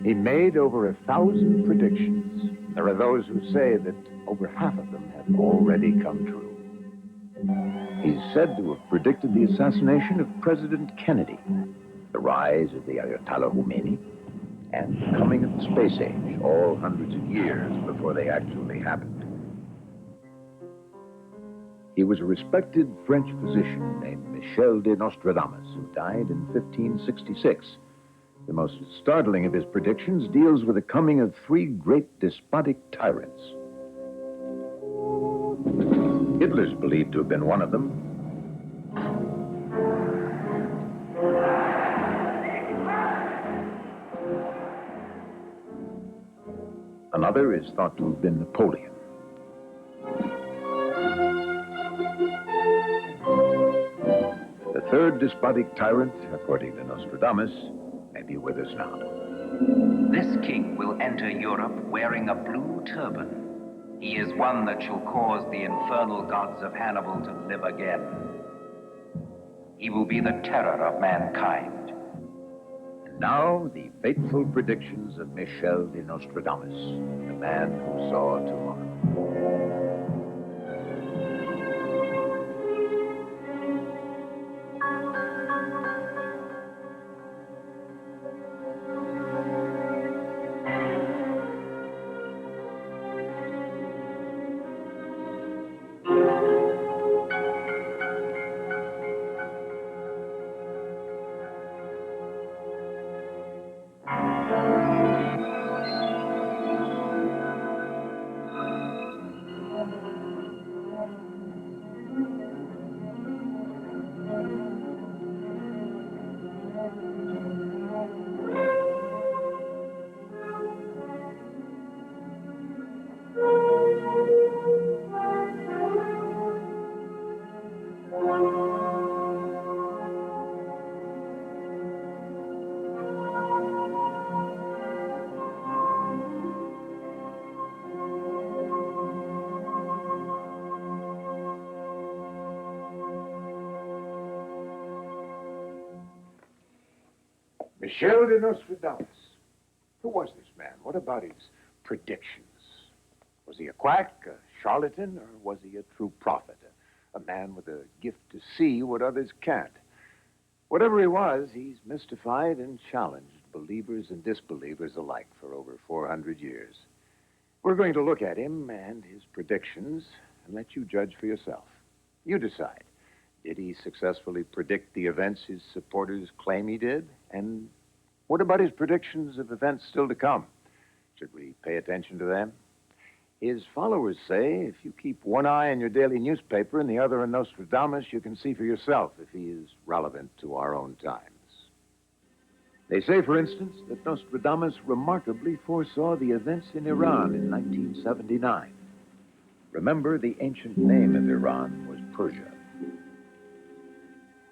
He made over 1,000 predictions. There are those who say that over half of them have already come true. He's said to have predicted the assassination of President Kennedy, the rise of the Ayatollah Khomeini, and the coming of the space age, all hundreds of years before they actually happened. He was a respected French physician named Michel de Nostradamus, who died in 1566. The most startling of his predictions deals with the coming of 3 great despotic tyrants. Hitler's believed to have been one of them. Another is thought to have been Napoleon. The third despotic tyrant, according to Nostradamus, may be with us now. This king will enter Europe wearing a blue turban. He is one that shall cause the infernal gods of Hannibal to live again. He will be the terror of mankind. And now, the fateful predictions of Michel de Nostradamus, the man who saw tomorrow. Michel de Nostradamus. Who was this man? What about his predictions? Was he a quack, a charlatan, or was he a true prophet? A man with a gift to see what others can't? Whatever he was, he's mystified and challenged believers and disbelievers alike for over 400 years. We're going to look at him and his predictions and let you judge for yourself. You decide. Did he successfully predict the events his supporters claim he did? And what about his predictions of events still to come? Should we pay attention to them? His followers say if you keep one eye on your daily newspaper and the other on Nostradamus, you can see for yourself if he is relevant to our own times. They say, for instance, that Nostradamus remarkably foresaw the events in Iran in 1979. Remember, the ancient name of Iran was Persia.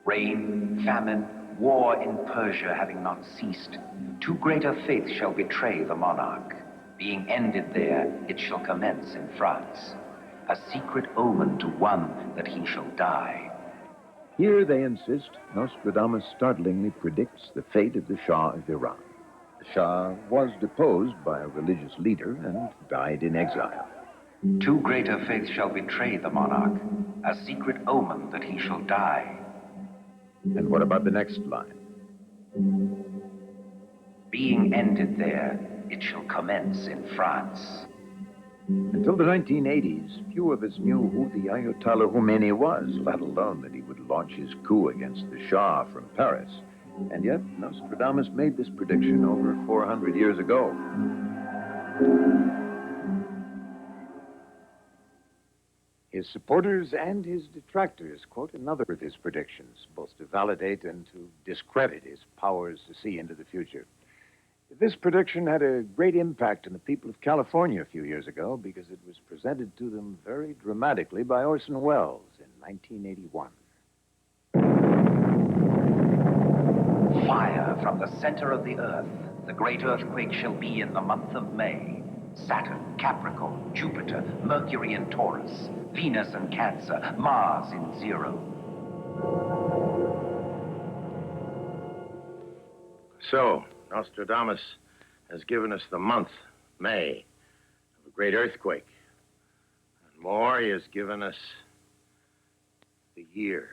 Rain, famine, war in Persia having not ceased, 2 greater faiths shall betray the monarch. Being ended there, it shall commence in France. A secret omen to one that he shall die. Here, they insist, Nostradamus startlingly predicts the fate of the Shah of Iran. The Shah was deposed by a religious leader and died in exile. 2 greater faiths shall betray the monarch. A secret omen that he shall die. And what about the next line? Being ended there, it shall commence in France. Until the 1980s, few of us knew who the Ayatollah Khomeini was, let alone that he would launch his coup against the Shah from Paris. And yet, Nostradamus made this prediction over 400 years ago. His supporters and his detractors quote another of his predictions, both to validate and to discredit his powers to see into the future. This prediction had a great impact on the people of California a few years ago because it was presented to them very dramatically by Orson Welles in 1981. Fire from the center of the earth. The great earthquake shall be in the month of May. Saturn, Capricorn, Jupiter, Mercury in Taurus, Venus in Cancer, Mars in Zero. So, Nostradamus has given us the month, May, of a great earthquake. And more, he has given us the year.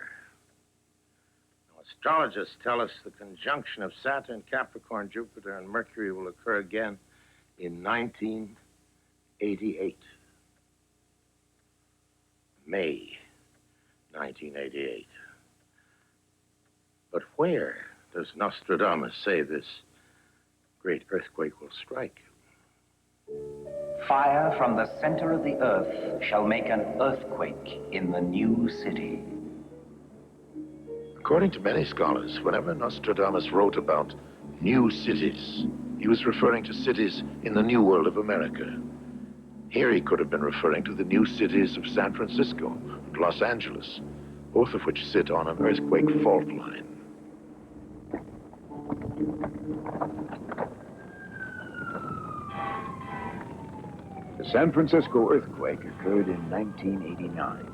Now, astrologists tell us the conjunction of Saturn, Capricorn, Jupiter, and Mercury will occur again in 1988. May 1988. But where does Nostradamus say this great earthquake will strike? Fire from the center of the earth shall make an earthquake in the new city. According to many scholars, whenever Nostradamus wrote about new cities, he was referring to cities in the New World of America. Here he could have been referring to the new cities of San Francisco and Los Angeles, both of which sit on an earthquake fault line. The San Francisco earthquake occurred in 1989.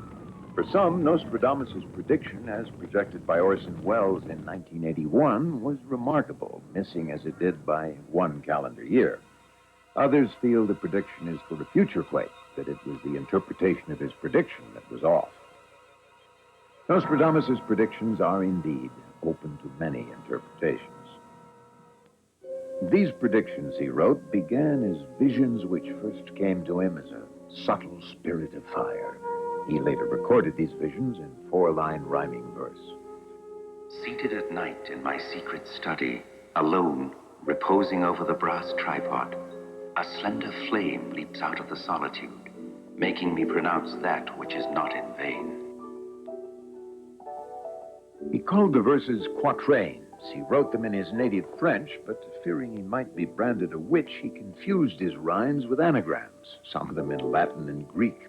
For some, Nostradamus' prediction, as projected by Orson Welles in 1981, was remarkable, missing as it did by one calendar year. Others feel the prediction is for a future quake, that it was the interpretation of his prediction that was off. Nostradamus' predictions are indeed open to many interpretations. These predictions, he wrote, began as visions which first came to him as a subtle spirit of fire. He later recorded these visions in 4-line rhyming verse. Seated at night in my secret study, alone, reposing over the brass tripod, a slender flame leaps out of the solitude, making me pronounce that which is not in vain. He called the verses quatrains. He wrote them in his native French, but fearing he might be branded a witch, he confused his rhymes with anagrams, some of them in Latin and Greek.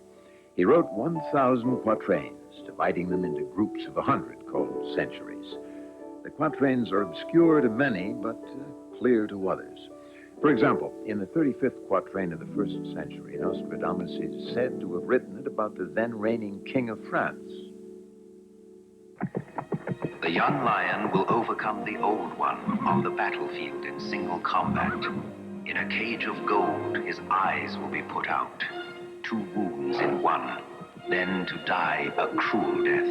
He wrote 1,000 quatrains, dividing them into groups of 100 called centuries. The quatrains are obscure to many, but clear to others. For example, in the 35th quatrain of the 1st century, Nostradamus is said to have written it about the then reigning king of France. The young lion will overcome the old one on the battlefield in single combat. In a cage of gold, his eyes will be put out. 2 wounds in one, then to die a cruel death.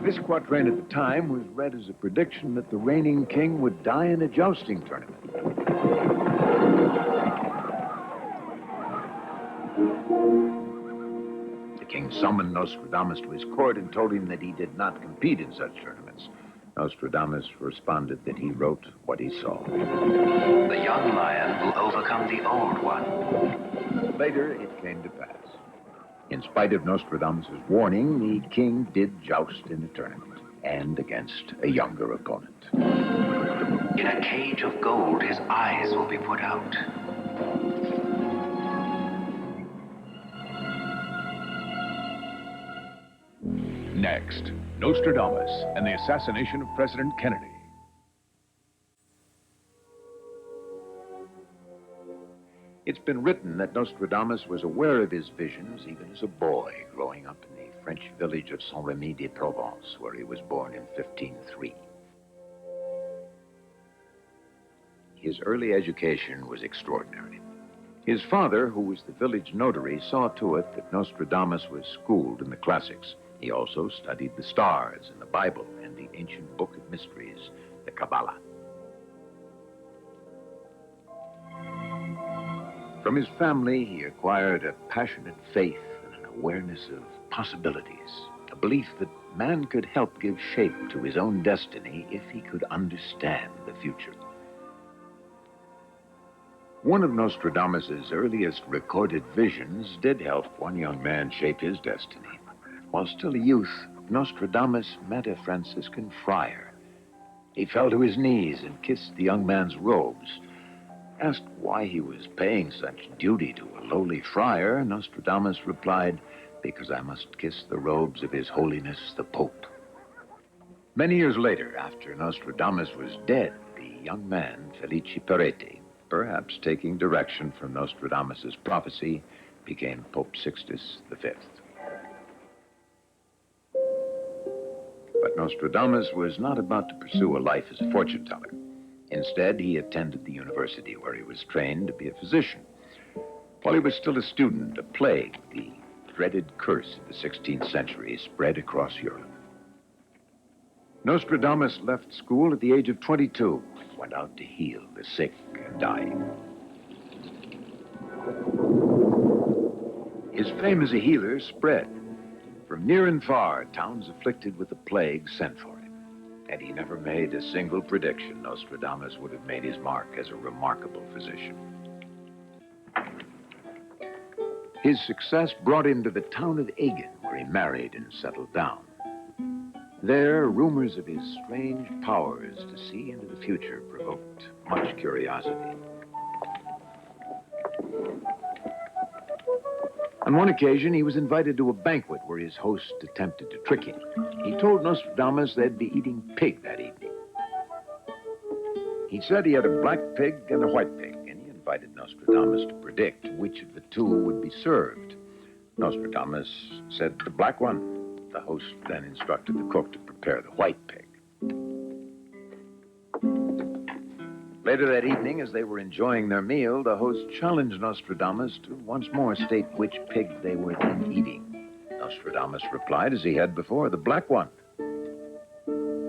This quatrain at the time was read as a prediction that the reigning king would die in a jousting tournament. The king summoned Nostradamus to his court and told him that he did not compete in such tournaments. Nostradamus responded that he wrote what he saw. The young lion will overcome the old one. Later, it came to pass. In spite of Nostradamus' warning, the king did joust in the tournament, and against a younger opponent. In a cage of gold, his eyes will be put out. Next, Nostradamus and the assassination of President Kennedy. It's been written that Nostradamus was aware of his visions even as a boy growing up in the French village of Saint-Rémy-de-Provence, where he was born in 1503. His early education was extraordinary. His father, who was the village notary, saw to it that Nostradamus was schooled in the classics. He also studied the stars and the Bible and the ancient book of mysteries, the Kabbalah. From his family, he acquired a passionate faith and an awareness of possibilities, a belief that man could help give shape to his own destiny if he could understand the future. One of Nostradamus's earliest recorded visions did help one young man shape his destiny. While still a youth, Nostradamus met a Franciscan friar. He fell to his knees and kissed the young man's robes. Asked why he was paying such duty to a lowly friar, Nostradamus replied, "Because I must kiss the robes of His Holiness the Pope." Many years later, after Nostradamus was dead, the young man, Felice Peretti, perhaps taking direction from Nostradamus's prophecy, became Pope Sixtus V. But Nostradamus was not about to pursue a life as a fortune teller. Instead, he attended the university where he was trained to be a physician. While he was still a student, a plague, the dreaded curse of the 16th century, spread across Europe. Nostradamus left school at the age of 22 and went out to heal the sick and dying. His fame as a healer spread. From near and far, towns afflicted with the plague sent for him. Had he never made a single prediction, Nostradamus would have made his mark as a remarkable physician. His success brought him to the town of Agen, where he married and settled down. There, rumors of his strange powers to see into the future provoked much curiosity. On one occasion, he was invited to a banquet where his host attempted to trick him. He told Nostradamus they'd be eating pig that evening. He said he had a black pig and a white pig, and he invited Nostradamus to predict which of the two would be served. Nostradamus said the black one. The host then instructed the cook to prepare the white pig. Later that evening, as they were enjoying their meal, the host challenged Nostradamus to once more state which pig they were then eating. Nostradamus replied, as he had before, the black one.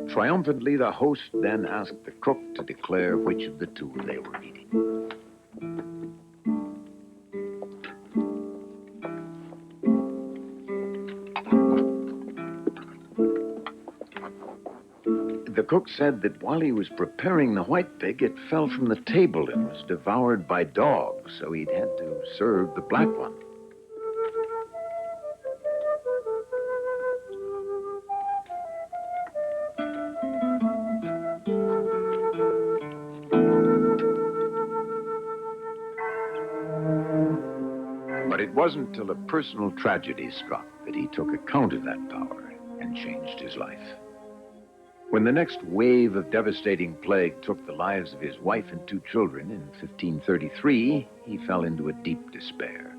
Triumphantly, the host then asked the cook to declare which of the two they were eating. The cook said that while he was preparing the white pig, it fell from the table and was devoured by dogs, so he'd had to serve the black one. But it wasn't till a personal tragedy struck that he took account of that power and changed his life. When the next wave of devastating plague took the lives of his wife and 2 children in 1533, he fell into a deep despair.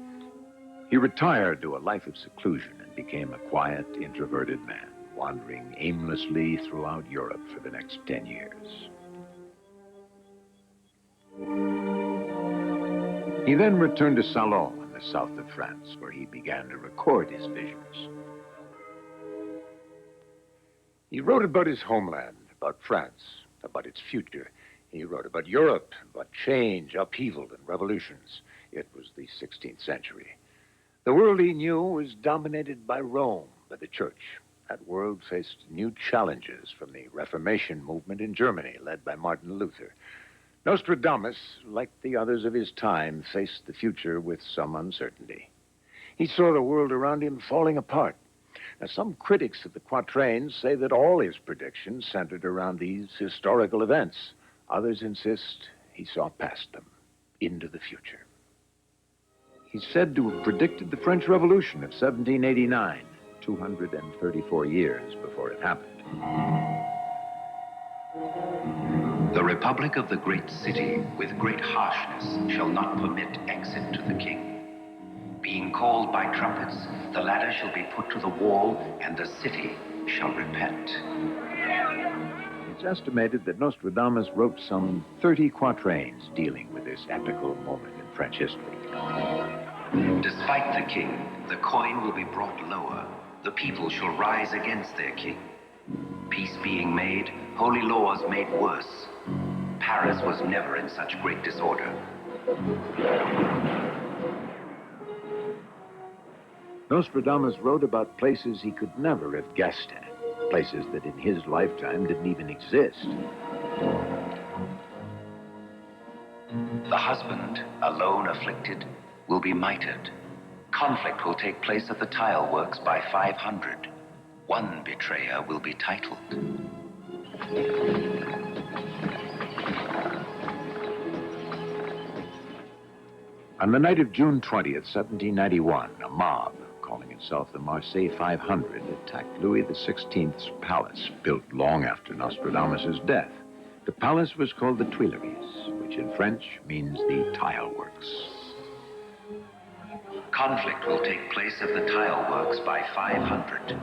He retired to a life of seclusion and became a quiet, introverted man, wandering aimlessly throughout Europe for the next 10 years. He then returned to Salon in the south of France, where he began to record his visions. He wrote about his homeland, about France, about its future. He wrote about Europe, about change, upheaval, and revolutions. It was the 16th century. The world he knew was dominated by Rome, by the church. That world faced new challenges from the Reformation movement in Germany, led by Martin Luther. Nostradamus, like the others of his time, faced the future with some uncertainty. He saw the world around him falling apart. Now, some critics of the quatrains say that all his predictions centered around these historical events. Others insist he saw past them, into the future. He's said to have predicted the French Revolution of 1789, 234 years before it happened. The Republic of the great city, with great harshness, shall not permit exit to the king. Being called by trumpets, the ladder shall be put to the wall, and the city shall repent. It's estimated that Nostradamus wrote some 30 quatrains dealing with this epical moment in French history. Despite the king, the coin will be brought lower. The people shall rise against their king. Peace being made, holy laws made worse. Paris was never in such great disorder. Nostradamus wrote about places he could never have guessed at, places that in his lifetime didn't even exist. The husband, alone afflicted, will be mitred. Conflict will take place at the tile works by 500. One betrayer will be titled. On the night of June 20th, 1791, a mob, calling itself the Marseille 500, attacked Louis XVI's palace, built long after Nostradamus' death. The palace was called the Tuileries, which in French means the tile works. Conflict will take place at the tile works by 500.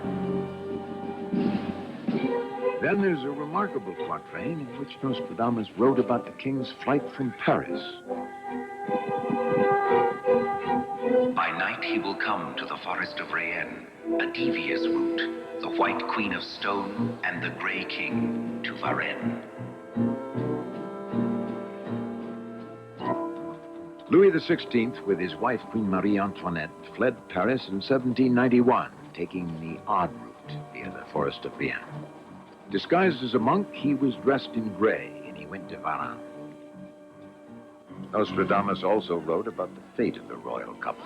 Then there's a remarkable quatrain in which Nostradamus wrote about the king's flight from Paris. By night he will come to the forest of Rayen, a devious route, the White Queen of Stone and the Grey King to Varennes. Louis XVI, with his wife Queen Marie Antoinette, fled Paris in 1791, taking the odd route via the forest of Rayen. Disguised as a monk, he was dressed in gray, and he went to Varennes. Nostradamus also wrote about the fate of the royal couple.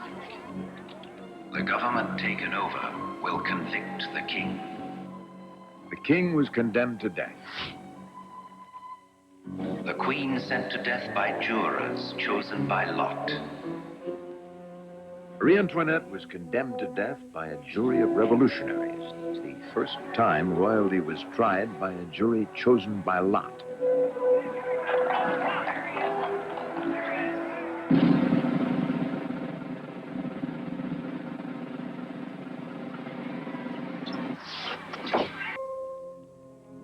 The government taken over will convict the king. The king was condemned to death. The queen sent to death by jurors chosen by lot. Marie Antoinette was condemned to death by a jury of revolutionaries. It was the first time royalty was tried by a jury chosen by lot.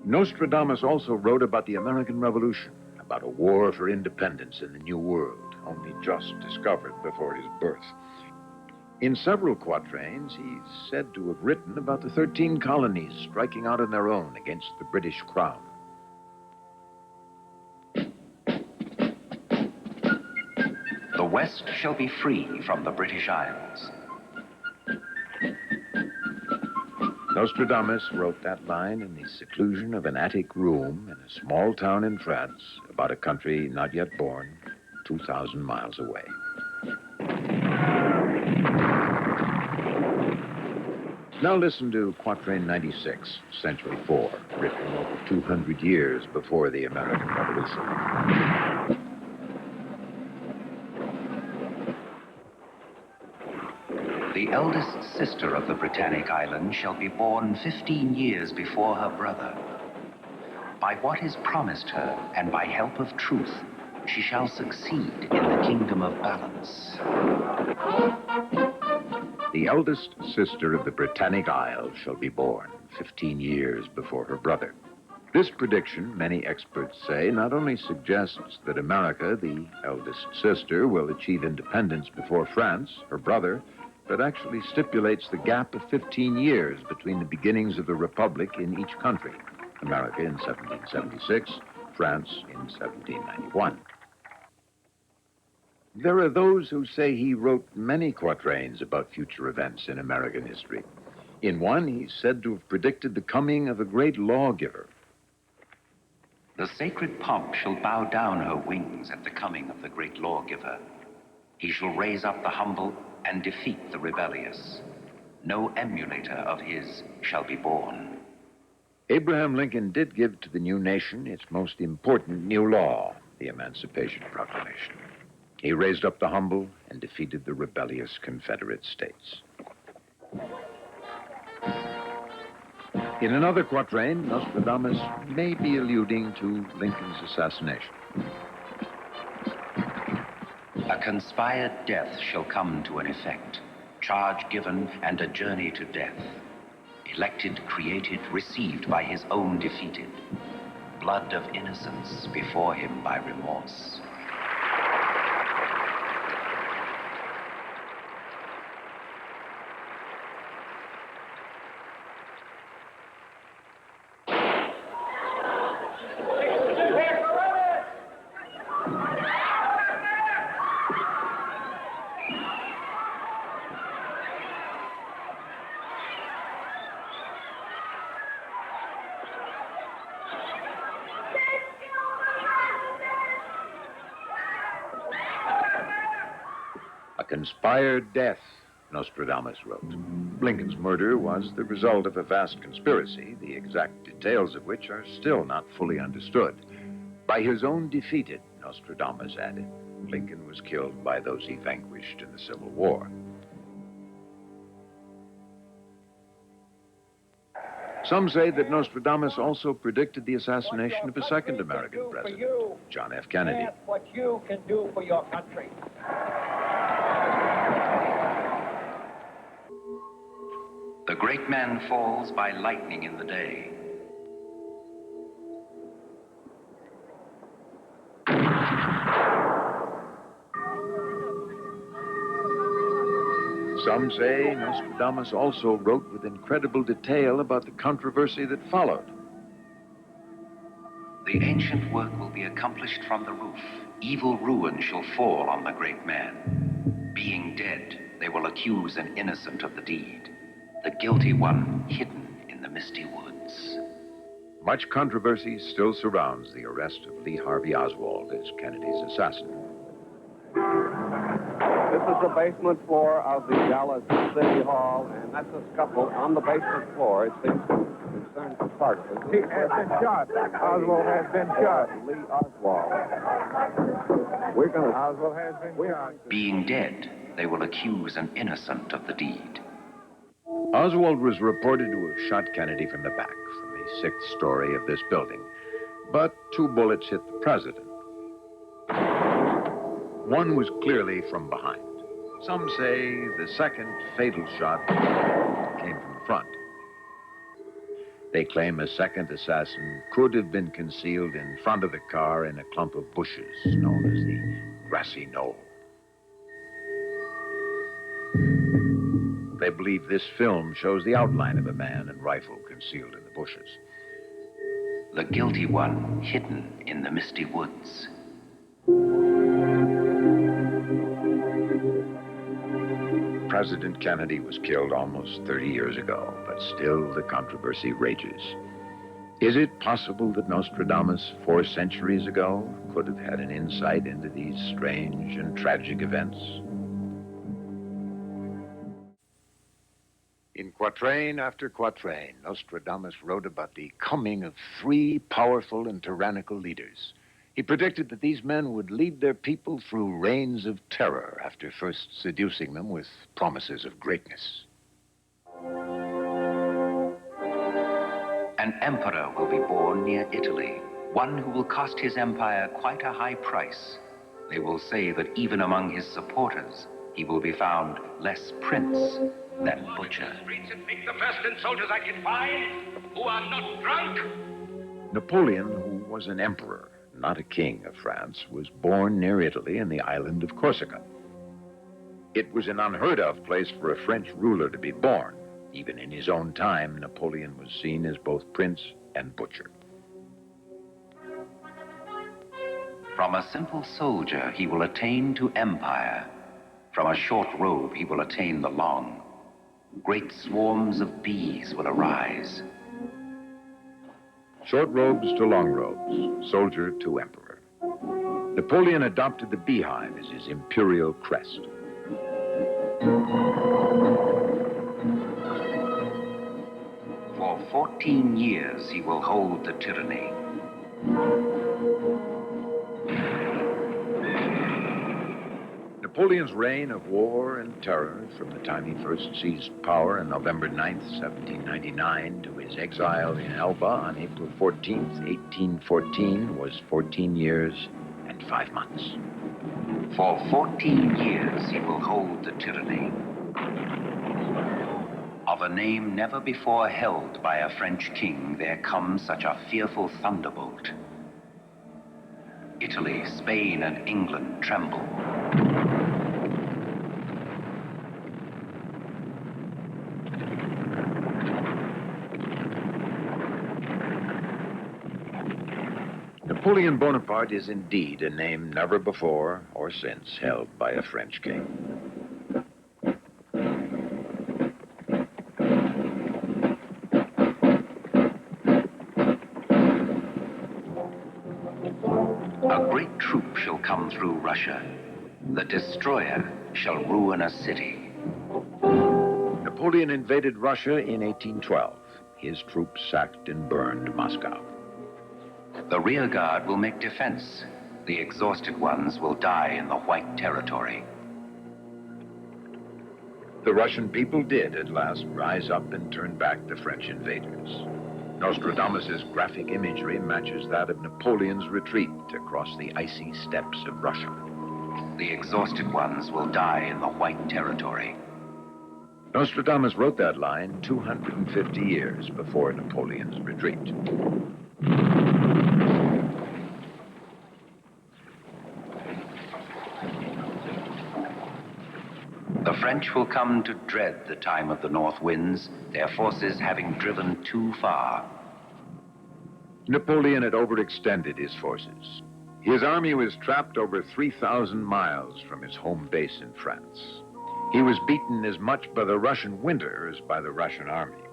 Nostradamus also wrote about the American Revolution, about a war for independence in the New World, only just discovered before his birth. In several quatrains, he's said to have written about the 13 colonies striking out on their own against the British Crown. The West shall be free from the British Isles. Nostradamus wrote that line in the seclusion of an attic room in a small town in France, about a country not yet born, 2,000 miles away. Now listen to Quatrain 96, Century 4, written over 200 years before the American Revolution. The eldest sister of the Britannic Island shall be born 15 years before her brother. By what is promised her, and by help of truth, she shall succeed in the kingdom of balance. The eldest sister of the Britannic Isles shall be born 15 years before her brother. This prediction, many experts say, not only suggests that America, the eldest sister, will achieve independence before France, her brother, but actually stipulates the gap of 15 years between the beginnings of the Republic in each country. America in 1776, France in 1791. There are those who say he wrote many quatrains about future events in American history. In one, he's said to have predicted the coming of a great lawgiver. The sacred pomp shall bow down her wings at the coming of the great lawgiver. He shall raise up the humble and defeat the rebellious. No emulator of his shall be born. Abraham Lincoln did give to the new nation its most important new law, the Emancipation Proclamation. He raised up the humble and defeated the rebellious Confederate States. In another quatrain, Nostradamus may be alluding to Lincoln's assassination. A conspired death shall come to an effect, charge given and a journey to death. Elected, created, received by his own defeated. Blood of innocence before him by remorse. Conspired death, Nostradamus wrote. Lincoln's murder was the result of a vast conspiracy, the exact details of which are still not fully understood. By his own defeated, Nostradamus added, Lincoln was killed by those he vanquished in the Civil War. Some say that Nostradamus also predicted the assassination of a second American president, John F. Kennedy. That's what you can do for your country. The great man falls by lightning in the day. Some say Nostradamus also wrote with incredible detail about the controversy that followed. The ancient work will be accomplished from the roof. Evil ruin shall fall on the great man. Being dead, they will accuse an innocent of the deed, the guilty one hidden in the misty woods. Much controversy still surrounds the arrest of Lee Harvey Oswald as Kennedy's assassin. This is the basement floor of the Dallas City Hall, and that's a scuffle on the basement floor. It seems to concern the park. He has been shot. Oswald has been shot. Lee Oswald. Oswald has been shot. Being dead, they will accuse an innocent of the deed. Oswald was reported to have shot Kennedy from the back, from the 6th story of this building. But 2 bullets hit the president. One was clearly from behind. Some say the second fatal shot came from the front. They claim a second assassin could have been concealed in front of the car in a clump of bushes known as the grassy knoll. They believe this film shows the outline of a man and rifle concealed in the bushes. The guilty one hidden in the misty woods. President Kennedy was killed almost 30 years ago, but still the controversy rages. Is it possible that Nostradamus 4 centuries ago could have had an insight into these strange and tragic events? In quatrain after quatrain, Nostradamus wrote about the coming of 3 powerful and tyrannical leaders. He predicted that these men would lead their people through reigns of terror after first seducing them with promises of greatness. An emperor will be born near Italy, one who will cost his empire quite a high price. They will say that even among his supporters, he will be found less prince than butcher. Streets and pick the best in soldiers I can find who are not drunk. Napoleon, who was an emperor, not a king of France, was born near Italy in the island of Corsica. It was an unheard of place for a French ruler to be born. Even in his own time, Napoleon was seen as both prince and butcher. From a simple soldier, he will attain to empire. From a short robe, he will attain the long. Great swarms of bees will arise. Short robes to long robes, soldier to emperor. Napoleon adopted the beehive as his imperial crest. For 14 years, he will hold the tyranny. Napoleon's reign of war and terror, from the time he first seized power on November 9th, 1799, to his exile in Elba on April 14th, 1814, was 14 years and 5 months. For 14 years, he will hold the tyranny. Of a name never before held by a French king, there comes such a fearful thunderbolt. Italy, Spain, and England tremble. Napoleon Bonaparte is indeed a name never before or since held by a French king. A great troop shall come through Russia. The destroyer shall ruin a city. Napoleon invaded Russia in 1812. His troops sacked and burned Moscow. The rear guard will make defense. The exhausted ones will die in the White Territory. The Russian people did at last rise up and turn back the French invaders. Nostradamus's graphic imagery matches that of Napoleon's retreat across the icy steppes of Russia. The exhausted ones will die in the White Territory. Nostradamus wrote that line 250 years before Napoleon's retreat. The French will come to dread the time of the north winds, their forces having driven too far. Napoleon had overextended his forces. His army was trapped over 3,000 miles from his home base in France. He was beaten as much by the Russian winter as by the Russian army.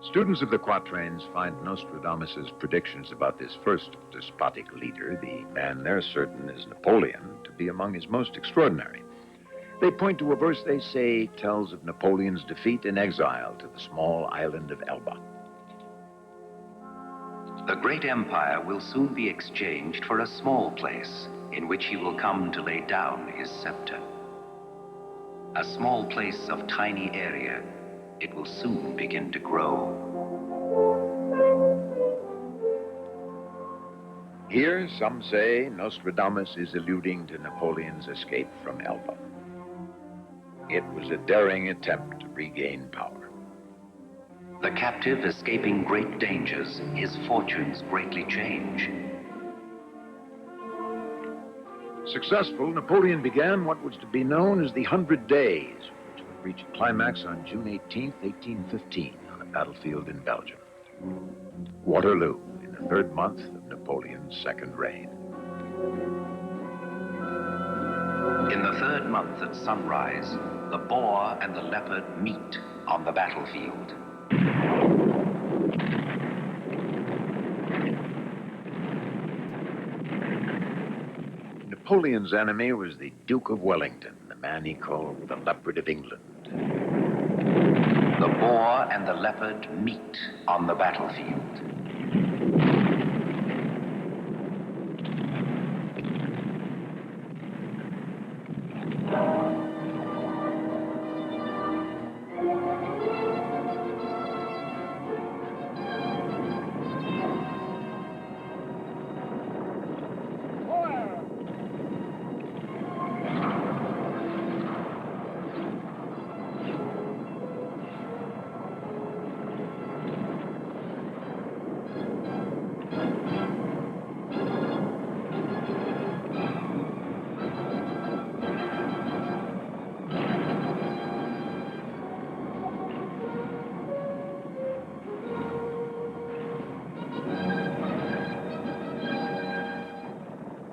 Students of the quatrains find Nostradamus's predictions about this first despotic leader, the man they're certain is Napoleon, to be among his most extraordinary. They point to a verse they say tells of Napoleon's defeat and exile to the small island of Elba. The great empire will soon be exchanged for a small place in which he will come to lay down his scepter. A small place of tiny area, it will soon begin to grow. Here, some say Nostradamus is alluding to Napoleon's escape from Elba. It was a daring attempt to regain power. The captive escaping great dangers, his fortunes greatly change. Successful, Napoleon began what was to be known as the 100 Days, which would reach a climax on June 18, 1815, on a battlefield in Belgium. Waterloo, in the third month of Napoleon's second reign. In the third month at sunrise, the boar and the leopard meet on the battlefield. Napoleon's enemy was the Duke of Wellington, the man he called the Leopard of England. The boar and the leopard meet on the battlefield.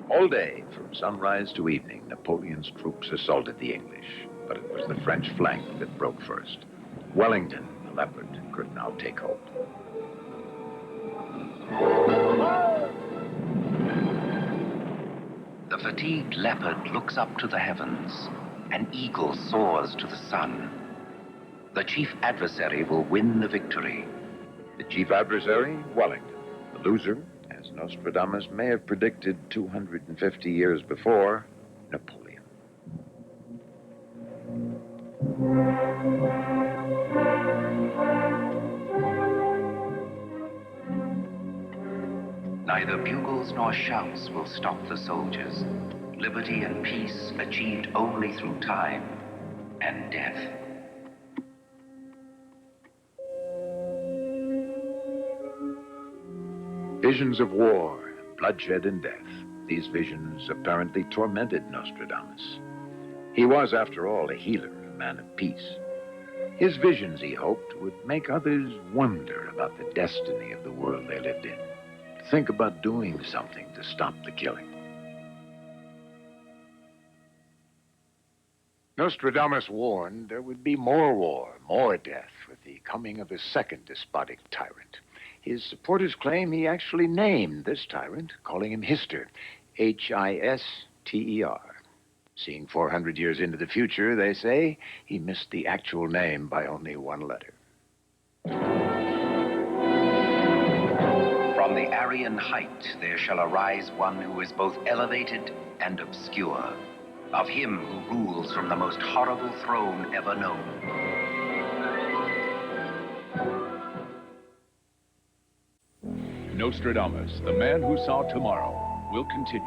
All day, from sunrise to evening, Napoleon's troops assaulted the English, but it was the French flank that broke first. Wellington, the leopard, could now take hold. The fatigued leopard looks up to the heavens. An eagle soars to the sun. The chief adversary will win the victory. The chief adversary, Wellington. The loser, as Nostradamus may have predicted 250 years before, Napoleon. Neither bugles nor shouts will stop the soldiers. Liberty and peace achieved only through time and death. Visions of war, bloodshed, and death. These visions apparently tormented Nostradamus. He was, after all, a healer, a man of peace. His visions, he hoped, would make others wonder about the destiny of the world they lived in. Think about doing something to stop the killing. Nostradamus warned there would be more war, more death, with the coming of a second despotic tyrant. His supporters claim he actually named this tyrant, calling him Hister, Hister. Seeing 400 years into the future, they say, he missed the actual name by only one letter. From the Aryan height there shall arise one who is both elevated and obscure, of him who rules from the most horrible throne ever known. Nostradamus, the man who saw tomorrow, will continue.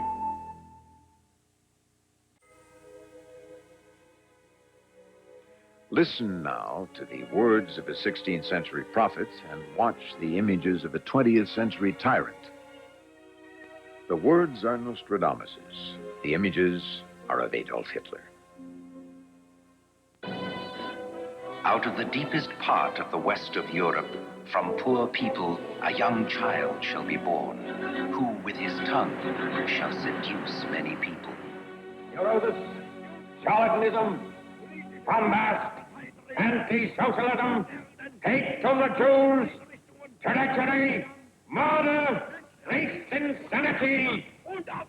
Listen now to the words of a 16th century prophet and watch the images of a 20th century tyrant. The words are Nostradamus's. The images are of Adolf Hitler. Out of the deepest part of the west of Europe, from poor people, a young child shall be born, who with his tongue shall seduce many people. Neurosis, charlatanism, bombast, anti-socialism, hate to the Jews, treachery, murder, race insanity.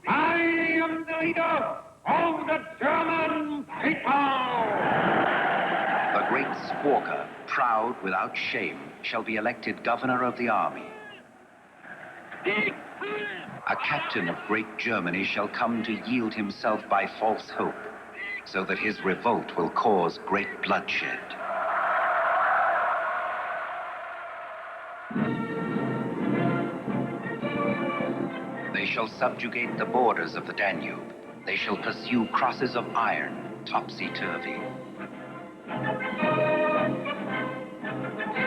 I am the leader of the German people. The great Squawker, proud without shame, shall be elected governor of the army. A captain of great Germany shall come to yield himself by false hope, so that his revolt will cause great bloodshed. They shall subjugate the borders of the Danube. They shall pursue crosses of iron, topsy-turvy.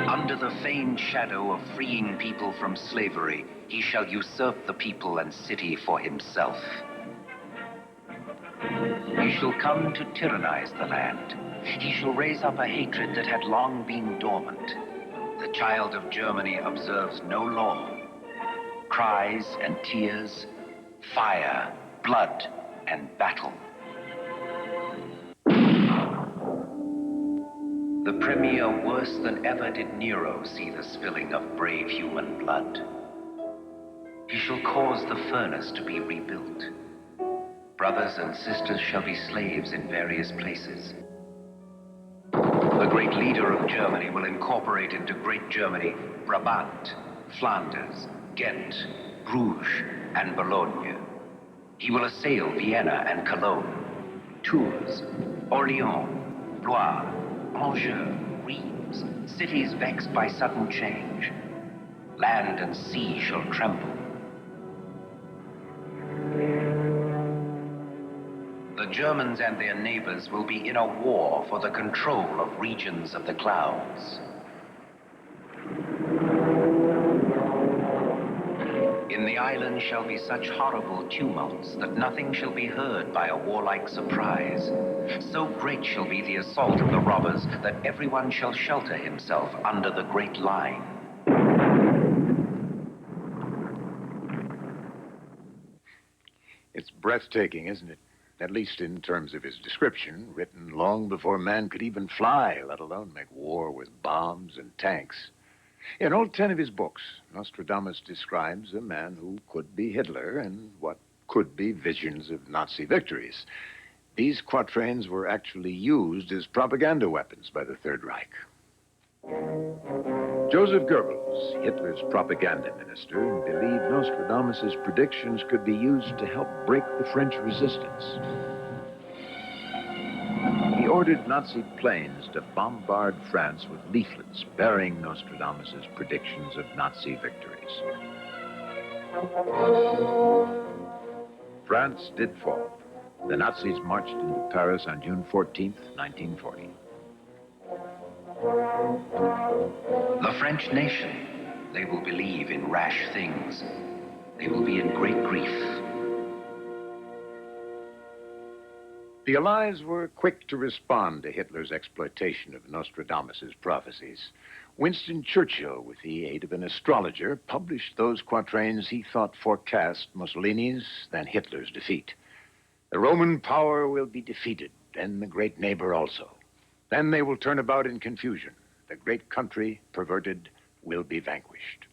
Under the feigned shadow of freeing people from slavery, he shall usurp the people and city for himself. He shall come to tyrannize the land. He shall raise up a hatred that had long been dormant. The child of Germany observes no law. Cries and tears, fire, blood, and battle. The premier worse than ever did Nero see the spilling of brave human blood. He shall cause the furnace to be rebuilt. Brothers and sisters shall be slaves in various places. The great leader of Germany will incorporate into Great Germany Brabant, Flanders, Ghent, Bruges, and Bologna. He will assail Vienna and Cologne, Tours, Orléans, Blois, Angers, Reims, cities vexed by sudden change. Land and sea shall tremble. The Germans and their neighbors will be in a war for the control of regions of the clouds. In the island shall be such horrible tumults that nothing shall be heard by a warlike surprise. So great shall be the assault of the robbers that everyone shall shelter himself under the great line. It's breathtaking, isn't it? At least in terms of his description, written long before man could even fly, let alone make war with bombs and tanks. In all 10 of his books, Nostradamus describes a man who could be Hitler and what could be visions of Nazi victories. These quatrains were actually used as propaganda weapons by the Third Reich. Joseph Goebbels, Hitler's propaganda minister, believed Nostradamus's predictions could be used to help break the French resistance. He ordered Nazi planes to bombard France with leaflets bearing Nostradamus's predictions of Nazi victories. France did fall. The Nazis marched into Paris on June 14th, 1940. The French nation, they will believe in rash things. They will be in great grief. The Allies were quick to respond to Hitler's exploitation of Nostradamus's prophecies. Winston Churchill, with the aid of an astrologer, published those quatrains he thought forecast Mussolini's, then Hitler's defeat. The Roman power will be defeated, then the great neighbor also. Then they will turn about in confusion. The great country, perverted, will be vanquished.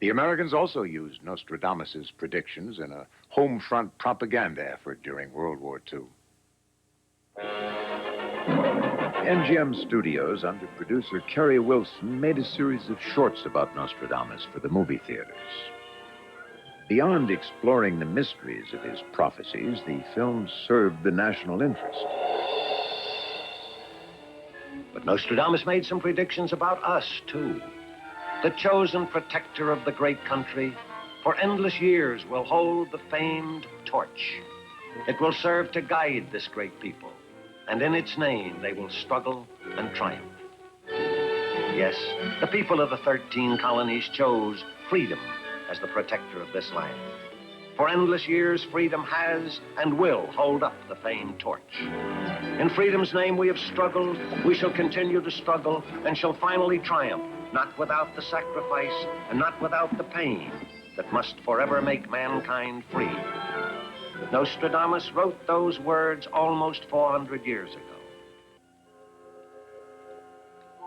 The Americans also used Nostradamus's predictions in a home front propaganda effort during World War II. MGM Studios, under producer Kerry Wilson, made a series of shorts about Nostradamus for the movie theaters. Beyond exploring the mysteries of his prophecies, the films served the national interest. But Nostradamus made some predictions about us, too. The chosen protector of the great country, for endless years will hold the famed torch. It will serve to guide this great people, and in its name they will struggle and triumph. Yes, the people of the 13 colonies chose freedom as the protector of this land. For endless years, freedom has and will hold up the famed torch. In freedom's name we have struggled, we shall continue to struggle, and shall finally triumph, not without the sacrifice and not without the pain that must forever make mankind free. Nostradamus wrote those words almost 400 years ago.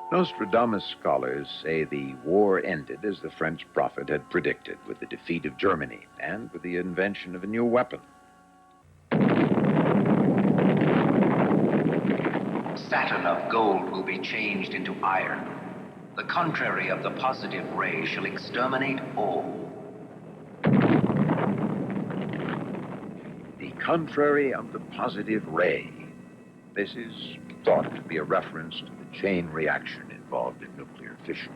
Nostradamus scholars say the war ended as the French prophet had predicted, with the defeat of Germany and with the invention of a new weapon. Saturn of gold will be changed into iron. The contrary of the positive ray shall exterminate all. The contrary of the positive ray. This is thought to be a reference to the chain reaction involved in nuclear fission.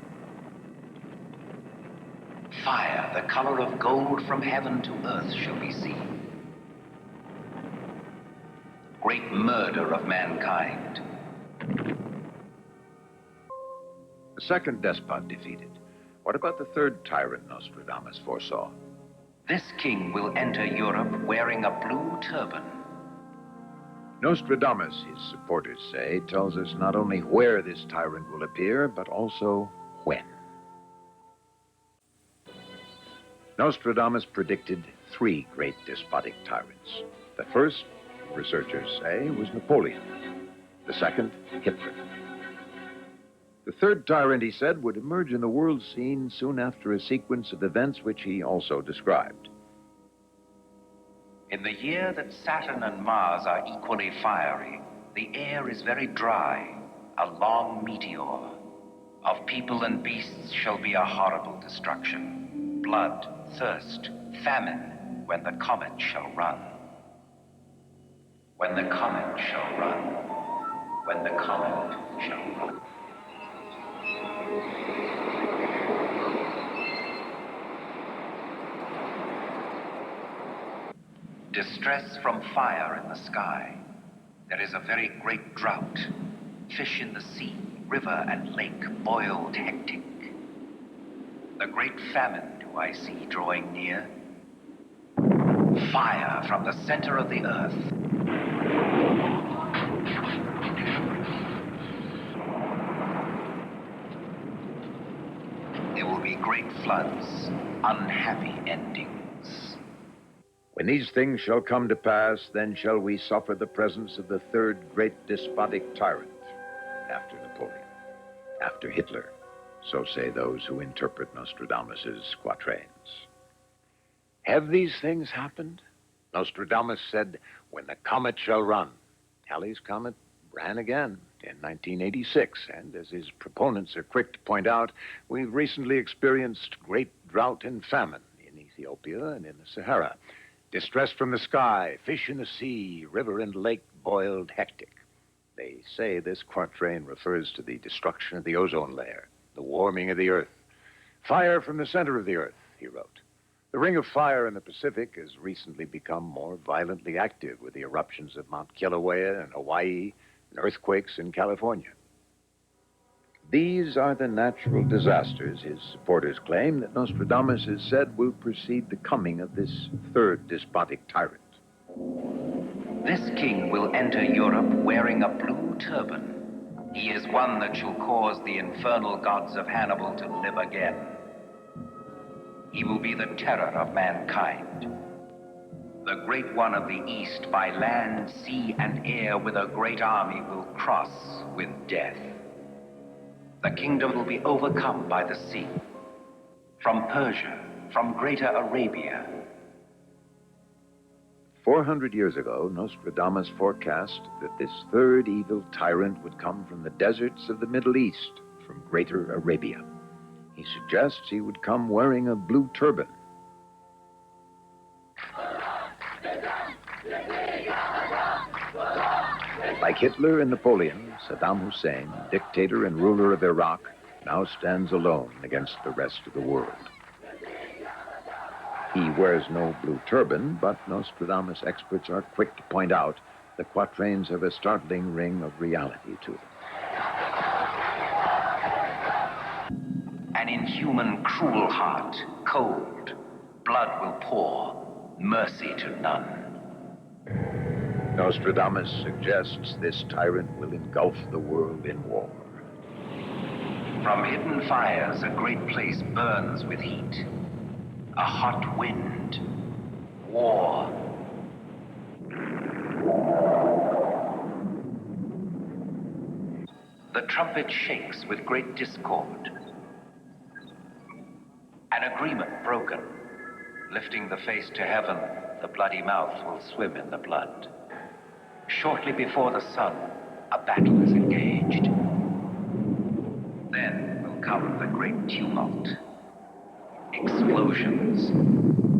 Fire, the color of gold from heaven to earth shall be seen. Great murder of mankind. The second despot defeated. What about the third tyrant Nostradamus foresaw? This king will enter Europe wearing a blue turban. Nostradamus, his supporters say, tells us not only where this tyrant will appear, but also when. Nostradamus predicted 3 great despotic tyrants. The first, researchers say, was Napoleon. The second, Hitler. The third tyrant, he said, would emerge in the world scene soon after a sequence of events which he also described. In the year that Saturn and Mars are equally fiery, the air is very dry, a long meteor. Of people and beasts shall be a horrible destruction. Blood, thirst, famine, when the comet shall run. When the comet shall run. When the comet shall run. Distress from fire in the sky. There is a very great drought. Fish in the sea, river and lake boiled hectic. The great famine do I see drawing near. Fire from the center of the earth. There will be great floods, unhappy endings. When these things shall come to pass, then shall we suffer the presence of the third great despotic tyrant, after Napoleon, after Hitler, so say those who interpret Nostradamus's quatrains. Have these things happened? Nostradamus said, when the comet shall run. Halley's Comet ran again in 1986, and as his proponents are quick to point out, we've recently experienced great drought and famine in Ethiopia and in the Sahara. Distress from the sky, fish in the sea, river and lake boiled hectic. They say this quatrain refers to the destruction of the ozone layer, the warming of the earth. Fire from the center of the earth, he wrote. The ring of fire in the Pacific has recently become more violently active with the eruptions of Mount Kilauea in Hawaii and earthquakes in California. These are the natural disasters his supporters claim that Nostradamus has said will precede the coming of this third despotic tyrant. This king will enter Europe wearing a blue turban. He is one that shall cause the infernal gods of Hannibal to live again. He will be the terror of mankind. The great one of the East by land, sea, and air with a great army will cross with death. The kingdom will be overcome by the sea. From Persia, from Greater Arabia. 400 years ago, Nostradamus forecast that this third evil tyrant would come from the deserts of the Middle East, from Greater Arabia. He suggests he would come wearing a blue turban. Like Hitler and Napoleon, Saddam Hussein, dictator and ruler of Iraq, now stands alone against the rest of the world. He wears no blue turban, but Nostradamus experts are quick to point out the quatrains have a startling ring of reality to them. An inhuman, cruel heart, cold, blood will pour. mercy to none. Nostradamus suggests this tyrant will engulf the world in war. From hidden fires, a great place burns with heat. A hot wind. War. The trumpet shakes with great discord. An agreement broken. Lifting the face to heaven, the bloody mouth will swim in the blood. Shortly before the sun, a battle is engaged. Then will come the great tumult. Explosions.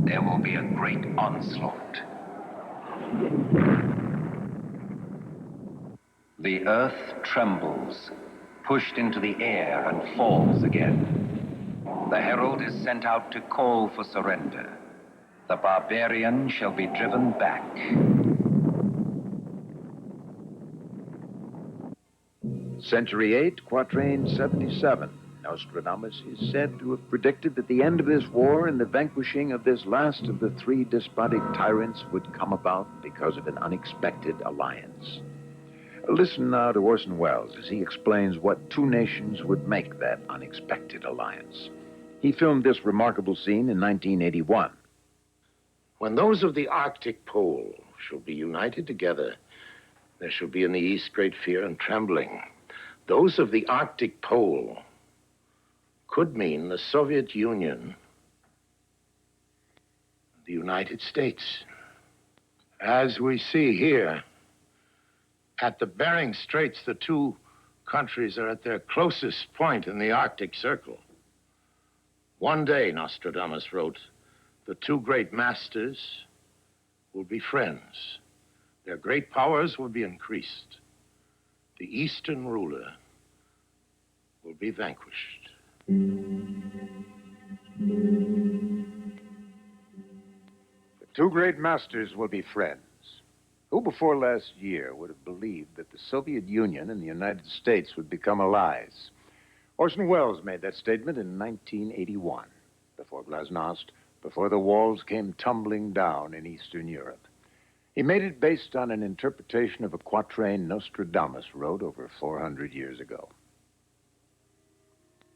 There will be a great onslaught. The earth trembles, pushed into the air and falls again. The herald is sent out to call for surrender. The barbarian shall be driven back. Century 8, Quatrain 77. Nostradamus is said to have predicted that the end of this war and the vanquishing of this last of the three despotic tyrants would come about because of an unexpected alliance. Listen now to Orson Welles as he explains what two nations would make that unexpected alliance. He filmed this remarkable scene in 1981. When those of the Arctic Pole shall be united together, there shall be in the East great fear and trembling. Those of the Arctic Pole could mean the Soviet Union, the United States. As we see here, at the Bering Straits, the two countries are at their closest point in the Arctic Circle. One day, Nostradamus wrote, the two great masters will be friends. Their great powers will be increased. The Eastern ruler will be vanquished. The two great masters will be friends. Who before last year would have believed that the Soviet Union and the United States would become allies? Orson Welles made that statement in 1981, before Glasnost, before the walls came tumbling down in Eastern Europe. He made it based on an interpretation of a quatrain Nostradamus wrote over 400 years ago.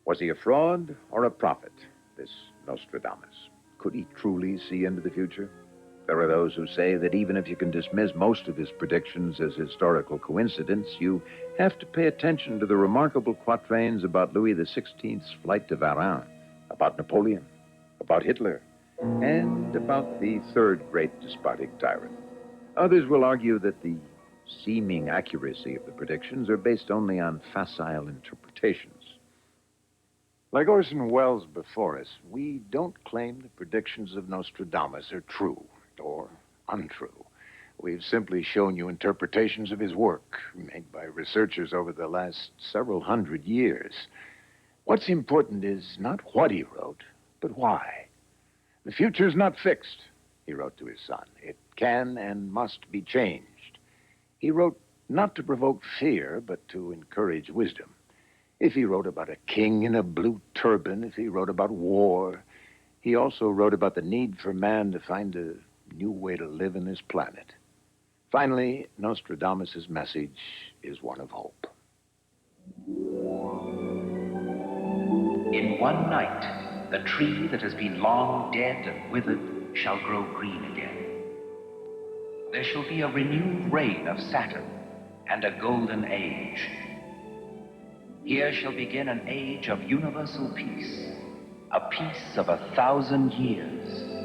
Was he a fraud or a prophet, this Nostradamus? Could he truly see into the future? There are those who say that even if you can dismiss most of his predictions as historical coincidence, you have to pay attention to the remarkable quatrains about Louis XVI's flight to Varennes, about Napoleon, about Hitler, and about the third great despotic tyrant. Others will argue that the seeming accuracy of the predictions are based only on facile interpretations. Like Orson Welles before us, we don't claim the predictions of Nostradamus are true or untrue. We've simply shown you interpretations of his work made by researchers over the last several hundred years. What's important is not what he wrote, but why. The future's not fixed, he wrote to his son. It can and must be changed. He wrote not to provoke fear, but to encourage wisdom. If he wrote about a king in a blue turban, if he wrote about war, he also wrote about the need for man to find a new way to live in this planet. Finally, Nostradamus' message is one of hope. In one night, the tree that has been long dead and withered shall grow green again. There shall be a renewed reign of Saturn and a golden age. Here shall begin an age of universal peace, a peace of 1,000 years.